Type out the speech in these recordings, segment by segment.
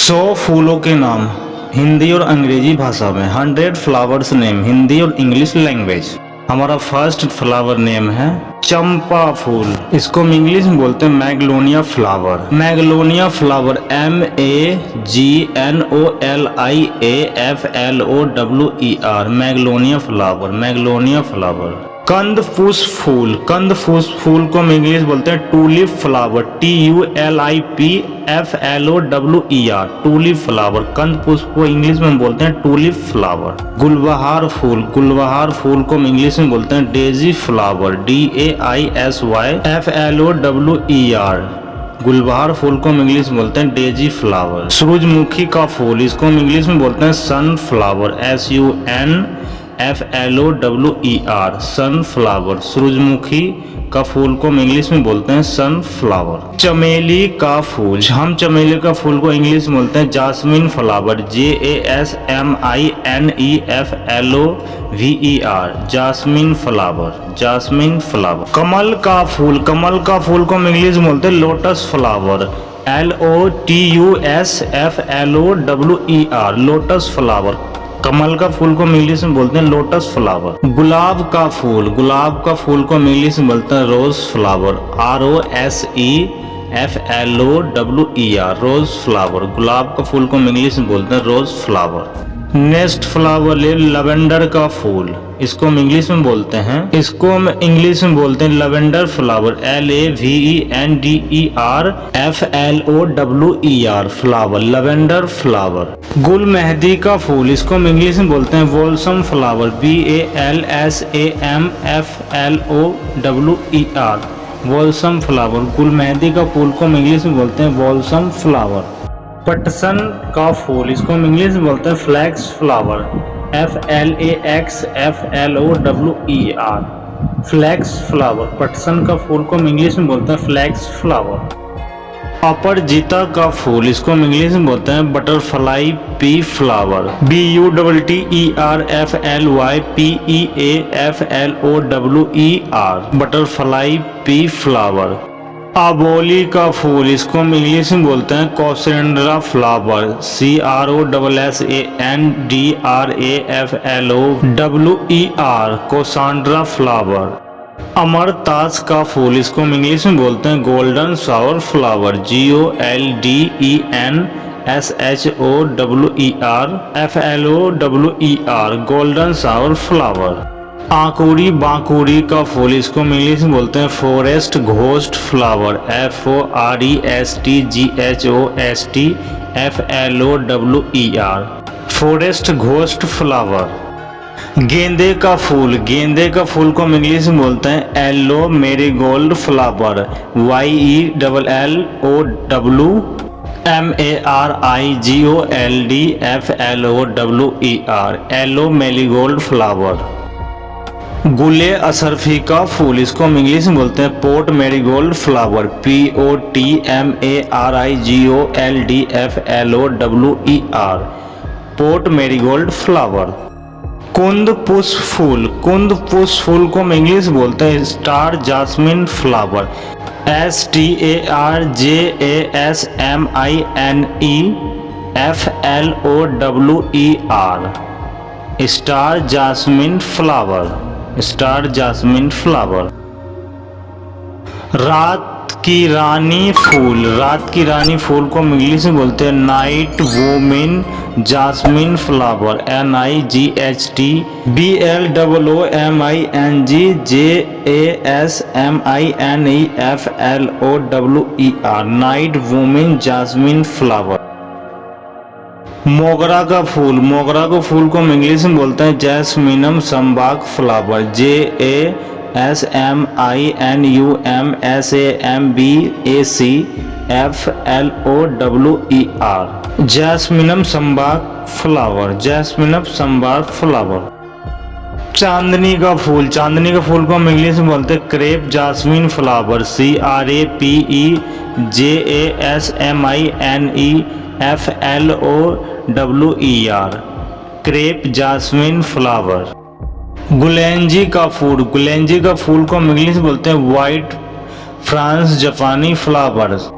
100 फूलों के नाम हिंदी और अंग्रेजी भाषा में। 100 फ्लावर्स नेम हिंदी और इंग्लिश लैंग्वेज। हमारा फर्स्ट फ्लावर नेम है चंपा फूल। इसको हम इंग्लिश में बोलते हैं Magnolia flower. Magnolia flower MAGNOLIAFLOWER Magnolia flower. Magnolia flower. कंद पुष्प फूल। कंद पुष्प फूल को हम इंग्लिश बोलते हैं tulip flower. TULIPFLOWER tulip flower. कंद पुष्प को इंग्लिश में बोलते हैं टूलिप फ्लावर। गुलबहार फूल। गुलबहार फूल को हम इंग्लिश में बोलते हैं डेजी फ्लावर। DAISYFLOWER गुलबहार फूल को हम इंग्लिश में बोलते हैं डेजी फ्लावर। सूरजमुखी का फूल, इसको हम इंग्लिश में बोलते हैं सनफ्लावर। SUNFLOWER sunflower. सूरजमुखी का फूल को हम इंग्लिश में बोलते हैं सनफ्लावर। चमेली का फूल, हम चमेली का फूल को इंग्लिश में बोलते हैं jasmine flower. JASMINEFLOWER jasmine flower. Jasmine flower. कमल का फूल, कमल का फूल को हम इंग्लिश में बोलते हैं lotus flower. LOTUSFLOWER lotus flower. कमल का फूल को हम इंग्लिश में बोलते हैं लोटस फ्लावर। गुलाब का फूल, गुलाब का फूल को हम इंग्लिश में बोलते हैं rose flower. ROSEFLOWER rose flower. गुलाब का फूल को हम इंग्लिश में बोलते हैं रोज फ्लावर। नेक्स्ट फ्लावर ले लवेंडर का फूल, इसको हम इंग्लिश में बोलते हैं, इसको हम इंग्लिश में बोलते हैं lavender flower. LAVENDERFLOWER flower. Lavender flower. गुल मेहंदी का फूल, इसको हम इंग्लिश में बोलते हैं balsam flower. BALSAMFLOWER balsam flower. गुल मेहंदी का फूल को हम इंग्लिश में बोलते हैं वॉल्सम फ्लावर। पटसन का फूल, इसको हम इंग्लिश में बोलते हैं flax flower. FLAXFLOWER flax flower. पटसन का फूल को हम इंग्लिश में बोलते हैं फ्लैक्स फ्लावर। अपराजिता का फूल, इसको हम इंग्लिश में बोलते हैं butterfly pea flower. BUTTERFLYPEAFLOWER butterfly pea flower. आबोली का फूल, इसको हम इंग्लिश में बोलते हैं crossandra flower. CROSSANDRAFLOWER crossandra flower. अमरतास का फूल, इसको हम इंग्लिश में बोलते हैं golden shower flower. GOLDENSHOWERFLOWER golden shower flower. आकुरी बाकुरी का फूल, इसको हम इंग्लिश में बोलते हैं forest ghost flower. FORESTGHOSTFLOWER forest ghost flower. गेंदे का फूल, गेंदे का फूल को हम इंग्लिश में बोलते हैं yellow marigold flower. YELLOMARIGOLDFLOWER yellow marigold flower. गुले अशरफी का फूल, इसको हम इंग्लिश में बोलते हैं port marigold flower. POTMARIGOLDFLOWER port marigold flower. कुंद पुष्प फूल, कुंद पुष्प फूल को हम इंग्लिश में बोलते हैं star jasmine flower. STARJASMINEFLOWER star jasmine flower. Star jasmine flower. रात की रानी फूल, रात की रानी फूल को हम इंग्लिश में बोलते हैं night women jasmine flower. NIGHTBLOOMINGJASMINEFLOWER night women jasmine flower. मोगरा का फूल, मोगरा को फूल को हम इंग्लिश में बोलते हैं jasminum sambac flower. JASMINUMSAMBACFLOWER jasminum sambac flower. Jasminum sambac flower. चांदनी का फूल, चांदनी का फूल को हम इंग्लिश में बोलते हैं crape jasmine flower. CRAPEJASMINEFLOWER crape jasmine flower. गुलेंजी का फूल, गुलेंजी का फूल को हम इंग्लिश में बोलते हैं व्हाइट फ्रांस जापानी फ्लावर्स।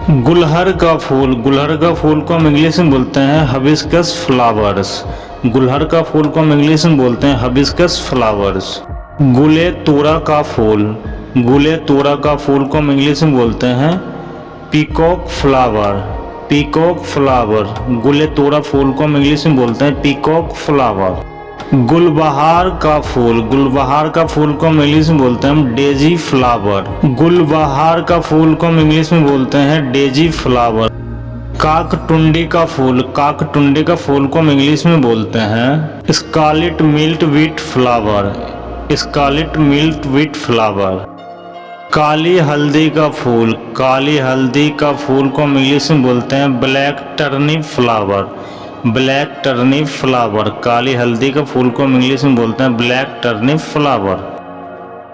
गुलहर का फूल, गुलहर का फूल को हम इंग्लिश में बोलते हैं हबिस्कस फ्लावर्स। गुलहर का फूल को हम इंग्लिश में बोलते हैं हबिस्कस फ्लावर्स। गुले तोरा का फूल, गुले तोरा का फूल को हम इंग्लिश में बोलते हैं पीकॉक फ्लावर, पीकॉक फ्लावर। गुले तोरा फूल को हम इंग्लिश में बोलते हैं पीकॉक फ्लावर। गुलबहार का फूल, गुलबहार का फूल को हम इंग्लिश में बोलते हैं हम डेजी फ्लावर। गुलबहार का फूल को हम इंग्लिश में बोलते हैं डेजी फ्लावर। काकटुंडी का फूल, काकटुंडी का फूल को हम इंग्लिश में बोलते हैं scarlet milkweed flower, scarlet milkweed flower. काली हल्दी का फूल, काली हल्दी का फूल को हम इंग्लिश में बोलते हैं black turnip flower, black turnip flower. काली हल्दी का फूल को हम इंग्लिश में बोलते हैं ब्लैक टर्निप फ्लावर।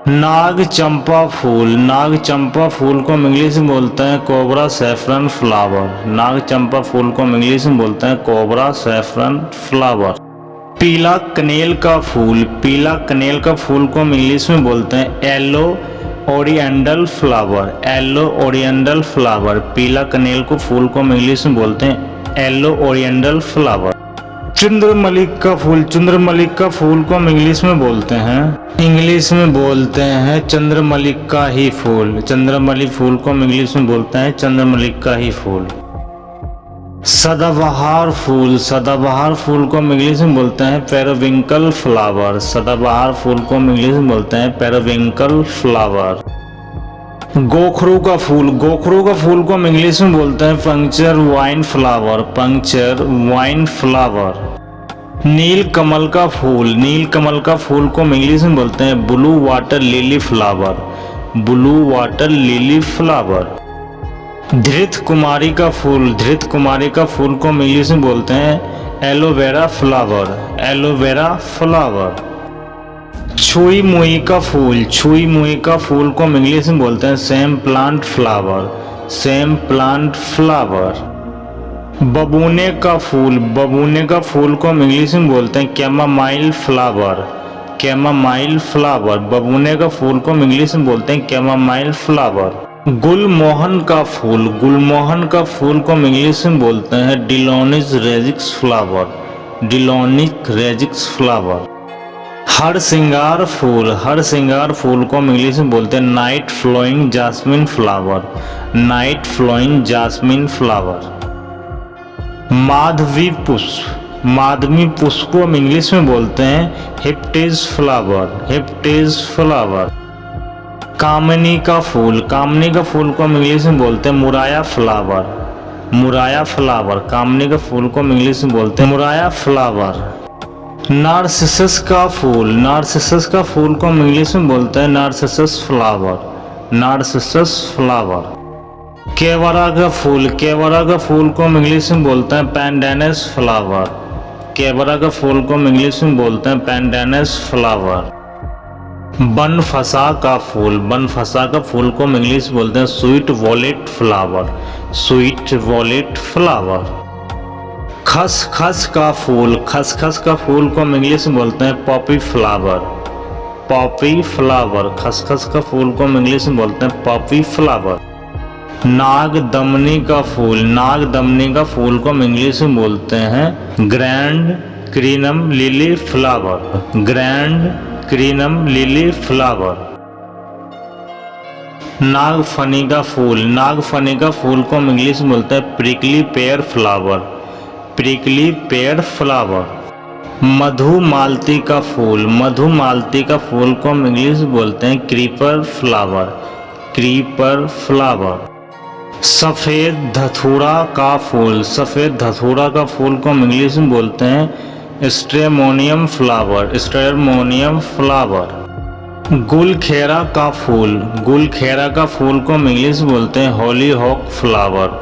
नाग चंपा फूल, नाग चंपा फूल को हम इंग्लिश में बोलते हैं कोबरा सैफरन फ्लावर, नाग चंपा फूल को हम इंग्लिश में बोलते हैं कोबरा सैफरन फ्लावर। पीला कनेल का फूल, पीला कनेल का फूल को हम इंग्लिश में बोलते हैं yellow oriental flower, yellow oriental flower. पीला कनेल को फूल को हम इंग्लिश में बोलते हैं येलो ओरिएंटल फ्लावर। चंद्रमल्लिक का फूल, चंद्रमल्लिक का फूल को हम इंग्लिश में बोलते हैं चंद्रमल्लिक का ही फूल, चंद्रमल्लिक फूल को हम इंग्लिश में बोलते हैं चंद्रमल्लिक का ही फूल। सदाबहार फूल, सदाबहार फूल को हम इंग्लिश में बोलते हैं पेरिविंकल फ्लावर, सदाबहार फूल को हम इंग्लिश में बोलते हैं पेरिविंकल फ्लावर। गोखरू का फूल, गोखरू का फूल को हम इंग्लिश में बोलते हैं puncture vine flower, puncture vine flower. नील कमल का फूल, नील कमल का फूल को हम इंग्लिश में बोलते हैं blue water lily flower, blue water lily flower. धृत कुमारी का फूल, धृत कुमारी का फूल को हम इंग्लिश में बोलते हैं एलोवेरा फ्लावर, एलोवेरा फ्लावर। छुई मुई का फूल, छुई मुई का फूल को हम इंग्लिश में बोलते हैं same plant flower, same plant flower. बबूने का फूल, बबूने का फूल को हम इंग्लिश में बोलते हैं कैमामाइल फ्लावर, कैमामाइल फ्लावर। बबूने का फूल को हम इंग्लिश में बोलते हैं कैमामाइल फ्लावर। गुलमोहन का फूल, गुलमोहन का फूल को हम इंग्लिश में बोलते हैं डिलोनिस रेजिक्स फ्लावर, डिलोनिक रेजिक्स फ्लावर। हर सिंगार फूल, हर सिंगार फूल को हम इंग्लिश में बोलते हैं night flowing jasmine flower, night flowing jasmine flower. माधवी पुष्प, माधवी पुष्प को हम इंग्लिश में बोलते हैं हिप्टेज फ्लावर, हिप्टेज फ्लावर। कामनी का फूल, कामनी का फूल को हम इंग्लिश में बोलते हैं मुराया फ्लावर, मुराया फ्लावर। कामनी का फूल को हम इंग्लिश में बोलते हैं मुराया फ्लावर। नार्सिसस का फूल, नार्सिसस का फूल को हम इंग्लिश में बोलते हैं नार्सिसस फ्लावर, नार्सिसस फ्लावर। केवड़ा का फूल, केवड़ा का फूल को हम इंग्लिश में बोलते हैं पैंडेनस फ्लावर, केवड़ा का फूल को हम इंग्लिश में बोलते हैं पैंडेनस फ्लावर। बनफसा का फूल, बनफसा का फूल को हम इंग्लिश में बोलते हैं sweet wallet flower, sweet wallet flower. खसखस का फूल, खसखस का फूल को हम इंग्लिश में बोलते हैं पॉपी फ्लावर, पॉपी फ्लावर। खसखस का फूल को हम इंग्लिश में बोलते हैं पॉपी फ्लावर। नागदमनी का फूल, नागदमनी का फूल को हम इंग्लिश में बोलते हैं grand crinum lily flower, grand crinum lily flower. नागफनी का फूल, नागफनी का फूल को हम इंग्लिश में बोलते हैं prickly pair flower, prickly pair flower. Madhumalti का फूल, मधुमालती का फूल को हम इंग्लिश में बोलते हैं क्रीपर फ्लावर, क्रीपर फ्लावर। सफ़ेद धतूरा का फूल, सफ़ेद धतूरा का फूल को हम इंग्लिश में बोलते हैं स्ट्रेमोनियम फ्लावर, स्ट्रेमोनियम फ्लावर। गुलखेरा का फूल, गुलखेरा का फूल को हम इंग्लिश में बोलते हैं हॉलीहॉक फ्लावर,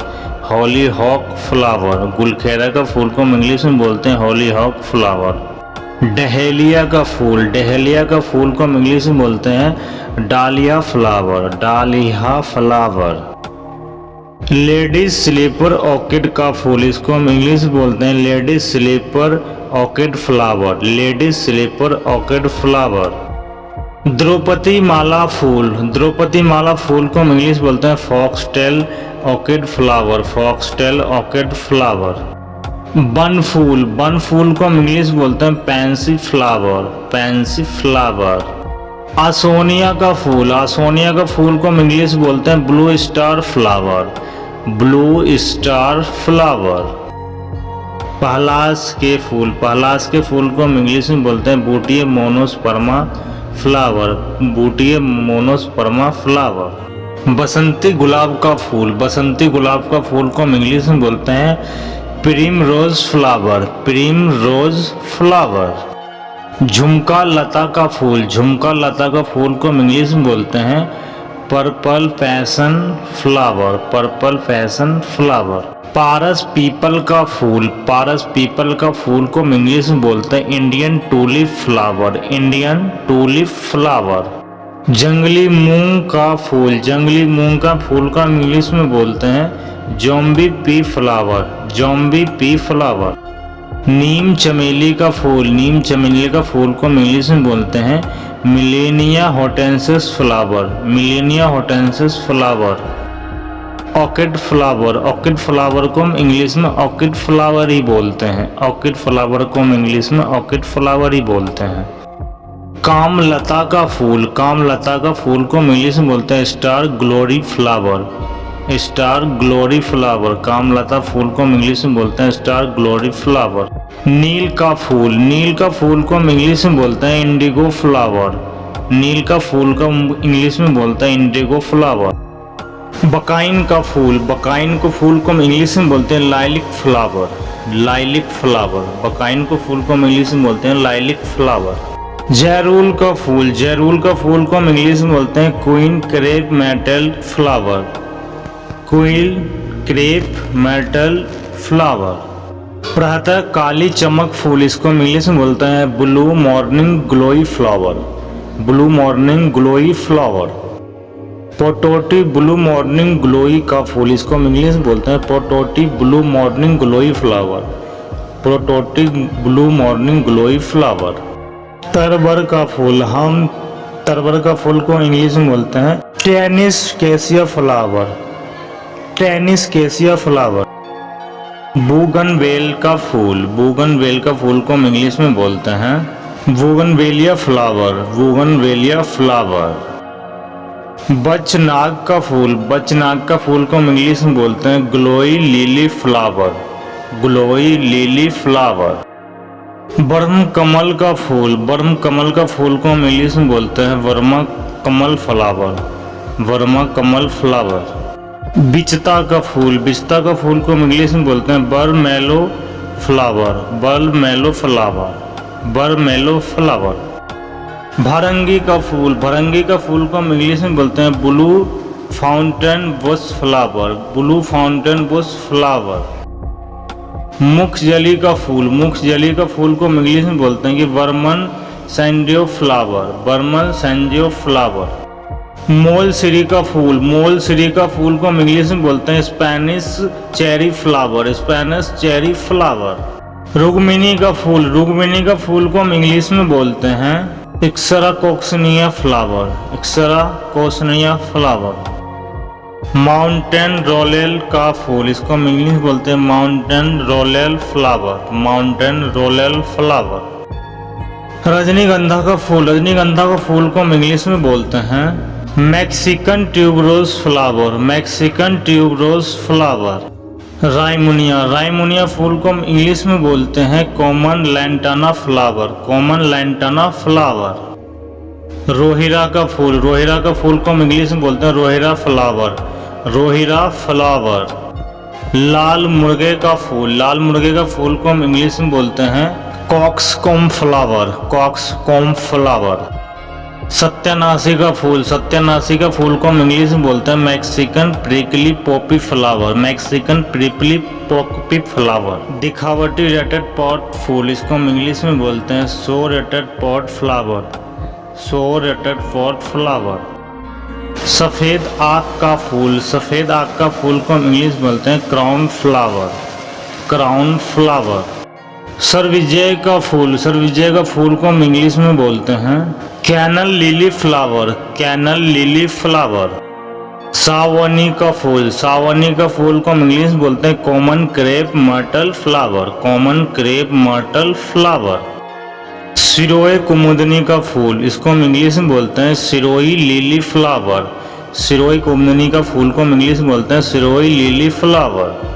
हॉलीहॉक फ्लावर। गुलखेरा का फूल को हम इंग्लिश में बोलते हैं हॉलीहॉक फ्लावर। डहेलिया का फूल, डहेलिया का फूल को हम इंग्लिश में बोलते हैं डालिया फ्लावर, डालिया फ्लावर। लेडीज स्लीपर ऑर्किड का फूल, इसको हम इंग्लिश में बोलते हैं ladies slipper orchid flower, ladies slipper orchid flower. द्रौपदी माला फूल, द्रौपदी माला फूल को हम इंग्लिश बोलते हैं foxtail orchid flower, foxtail orchid flower. बन फूल, बन फूल को हम इंग्लिश बोलते हैं पैंसी फ्लावर, पैंसी फ्लावर। आसोनिया का फूल, आसोनिया का फूल को हम इंग्लिश बोलते हैं blue star flower, blue star flower. पहलास के फूल, पहलास के फूल को हम इंग्लिश में बोलते हैं बूटिए मोनोस्पर्मा फ्लावर, बूटिए मोनोस्पर्मा फ्लावर। बसंती गुलाब का फूल, बसंती गुलाब का फूल को हम इंग्लिश में बोलते हैं primrose flower, primrose flower. झुमका लता का फूल, झुमका लता का फूल को हम इंग्लिश में बोलते हैं purple passion flower, purple passion flower. पारस पीपल का फूल, पारस पीपल का फूल को हम इंग्लिश में बोलते हैं Indian tulip flower, Indian tulip flower. जंगली मूंग का फूल, जंगली मूंग का फूल का हम इंग्लिश में बोलते हैं zombie pea flower, zombie pea flower. नीम चमेली का फूल, नीम चमेली का फूल को हम इंग्लिश में बोलते हैं millingtonia hortensis flower, millingtonia hortensis flower. Orchid flower, orchid flower को हम इंग्लिश में ऑर्किड फ्लावर ही बोलते हैं, ऑर्किड फ्लावर को हम इंग्लिश में ऑर्किड फ्लावर ही बोलते हैं। कामलता का फूल, कामलता का फूल को हम इंग्लिश में बोलते हैं star glory flower, star glory flower. कामलता फूल को हम इंग्लिश में बोलते हैं स्टार ग्लोरी फ्लावर। नील का फूल, नील का फूल को हम इंग्लिश में बोलते हैं इंडिगो फ्लावर, नील का फूल को हम इंग्लिश में बोलते हैं इंडिगो फ्लावर। बकाइन का फूल, बकाइन को फूल को हम इंग्लिश में बोलते हैं लाइलिक फ्लावर, लाइलिक फ्लावर। बकाइन को फूल को हम इंग्लिश में बोलते हैं लाइलिक फ्लावर। जैरूल का फूल, जैरूल का फूल को हम इंग्लिश में बोलते हैं queen crepe metal flower, queen crepe metal flower. प्रातः काली चमक फूल, इसको हम इंग्लिश में बोलते हैं blue morning glory flower, blue morning glory flower. Potato blue morning glory का फूल, इसको हम इंग्लिश में बोलते हैं potato blue morning glory flower, potato blue morning glory flower. तरबर का फूल, हम तरबर का फूल को इंग्लिश में बोलते हैं tennis cassia flower, tennis cassia flower. Bougainvillea का फूल, बूगनवेल का फूल को हम इंग्लिश में बोलते हैं बूगनवेलिया फ्लावर, बूगनवेलिया फ्लावर। बचनाग का फूल, बचनाग का फूल को हम इंग्लिश में बोलते हैं glowy lily flower, glowy lily flower. ब्रह्म कमल का फूल, ब्रह्म कमल का फूल को हम इंग्लिश में बोलते हैं वर्मा कमल फ्लावर, वर्मा कमल फ्लावर। बिचता का फूल, बिचता का फूल को हम इंग्लिश में बोलते हैं बरमेलो फ्लावर, बरमेलो फ्लावर, बरमेलो फ्लावर। भरंगी का फूल, भरंगी का फूल को हम इंग्लिश में बोलते हैं blue fountain bush flower, blue fountain bush flower. मुखजली का फूल, मुखजली का फूल को हम इंग्लिश में बोलते हैं कि बर्मन सैंडियो फ्लावर, बर्मन सैंडियो फ्लावर। मोलसिरी का फूल, मोलसिरी का फूल को हम इंग्लिश में बोलते हैं Spanish cherry flower, Spanish cherry flower. रुगमिनी का फूल, रुगमिनी का फूल को हम इंग्लिश में बोलते हैं ixora coccinea flower, ixora coccinea flower. Mountain रोलेल का फूल, इसको हम इंग्लिश में बोलते हैं माउंटेन रोलेल फ्लावर, माउंटेन रोलेल फ्लावर। रजनीगंधा का फूल, रजनीगंधा का फूल को हम इंग्लिश में बोलते हैं Mexican tuberose flower, Mexican tuberose flower. राइमुनिया, राइमुनिया फूल को हम इंग्लिश में बोलते हैं common lantana flower, common lantana flower. रोहिरा का फूल, रोहिरा का फूल को हम इंग्लिश में बोलते हैं रोहिरा फ्लावर, रोहिरा फ्लावर। लाल मुर्गे का फूल, लाल मुर्गे का फूल को हम इंग्लिश में बोलते हैं कॉक्सकॉम फ्लावर, कॉक्सकॉम फ्लावर। सत्यानाशी का फूल, सत्यानाशी का फूल को हम इंग्लिश में बोलते हैं Mexican prickly poppy flower, Mexican prickly poppy flower. दिखावटी रेटेड पॉट फूल, इसको हम इंग्लिश में बोलते हैं show rattlepod flower, show rattlepod flower. सफ़ेद आँख का फूल, सफ़ेद आँख का फूल को हम इंग्लिश में बोलते हैं क्राउन फ्लावर, क्राउन फ्लावर। सर विजय का फूल, सर विजय का फूल को हम इंग्लिश में बोलते हैं canna lily flower, canna lily flower. सावनी का फूल, सावनी का फूल को हम इंग्लिश में बोलते हैं common crape myrtle flower, common crape myrtle flower. सिरोए कुमुदनी का फूल, इसको हम इंग्लिश में बोलते हैं सिरोई लिली फ्लावर, सिरोई कुमुदनी का फूल को हम इंग्लिश में बोलते हैं सिरोई लिली फ्लावर।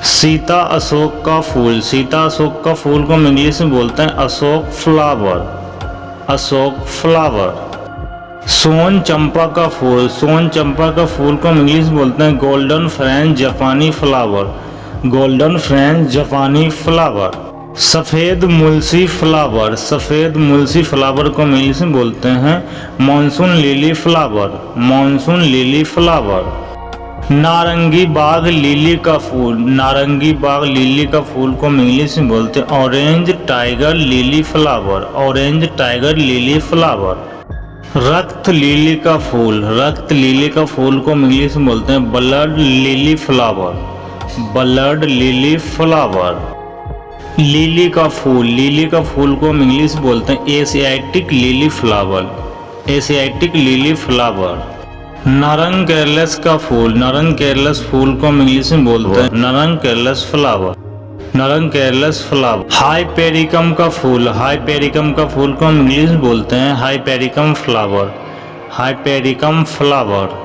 सीता अशोक का फूल, सीता अशोक का फूल को हम इंग्लिश में बोलते हैं अशोक फ्लावर, अशोक फ्लावर। सोन चंपा का फूल, सोन चंपा का फूल को हम इंग्लिश में बोलते हैं गोल्डन फ्रेंच जापानी फ्लावर, गोल्डन फ्रेंच जापानी फ्लावर। सफ़ेद मुलसी फ्लावर, सफ़ेद मुलसी फ्लावर को हम इंग्लिश में बोलते हैं monsoon lily flower, monsoon lily flower. नारंगी बाग लिली का फूल, नारंगी बाग लिली का फूल को हम इंग्लिश में बोलते हैं orange tiger lily flower, orange tiger lily flower. रक्त लिली का फूल, रक्त लिली का फूल को हम इंग्लिश में बोलते हैं blood lily flower, blood lily flower. Lily का फूल, लिली का फूल को हम इंग्लिश में बोलते हैं Asiatic lily flower, Asiatic lily flower. नारंग केरलस का फूल, नारंग केरलस फूल को हम इंग्लिश में बोलते हैं नारंग केरलस फ्लावर, नारंग केरलस फ्लावर। हाइपेरिकम का फूल, हाइपेरिकम का फूल को हम इंग्लिश में बोलते हैं हाइपेरिकम फ्लावर, हाइपेरिकम फ्लावर।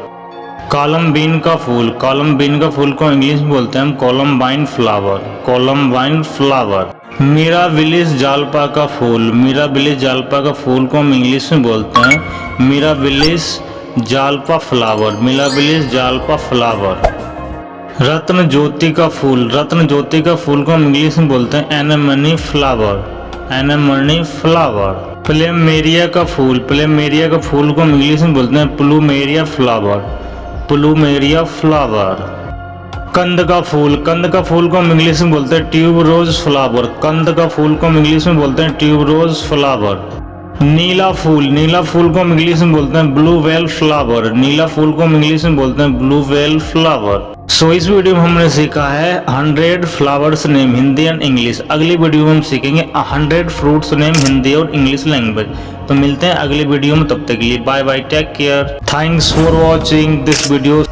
कोलम्बीन का फूल, कोलम्बीन का फूल को इंग्लिश में बोलते हैं हम columbine flower, columbine flower. Mirabilis Jalpa का फूल, मिराबिलिस जाल्पा का फूल को हम इंग्लिश में बोलते हैं mirabilis jalapa flower, mirabilis jalapa flower. रत्न ज्योति का फूल, रत्न ज्योति का फूल को हम इंग्लिश में बोलते हैं एनेमनी फ्लावर, एनेमनी फ्लावर। प्लमेरिया का फूल, प्लमेरिया का फूल को हम इंग्लिश में बोलते हैं प्लूमेरिया फ्लावर, प्लूमेरिया फ्लावर। कंद का फूल, कंद का फूल को हम इंग्लिश में बोलते हैं ट्यूब रोज फ्लावर, कंद का फूल को हम इंग्लिश में बोलते हैं ट्यूब रोज फ्लावर। नीला फूल, नीला फूल को हम इंग्लिश में बोलते हैं ब्लू वेल फ्लावर, नीला फूल को हम इंग्लिश में बोलते हैं ब्लू वेल फ्लावर। सो इस वीडियो में हमने सीखा है 100 flowers name Hindi and English. अगली वीडियो में हम सीखेंगे 100 फ्रूट्स नेम हिंदी और इंग्लिश लैंग्वेज। तो मिलते हैं अगली वीडियो में, तब तक के लिए bye bye, take care, thanks for watching this video.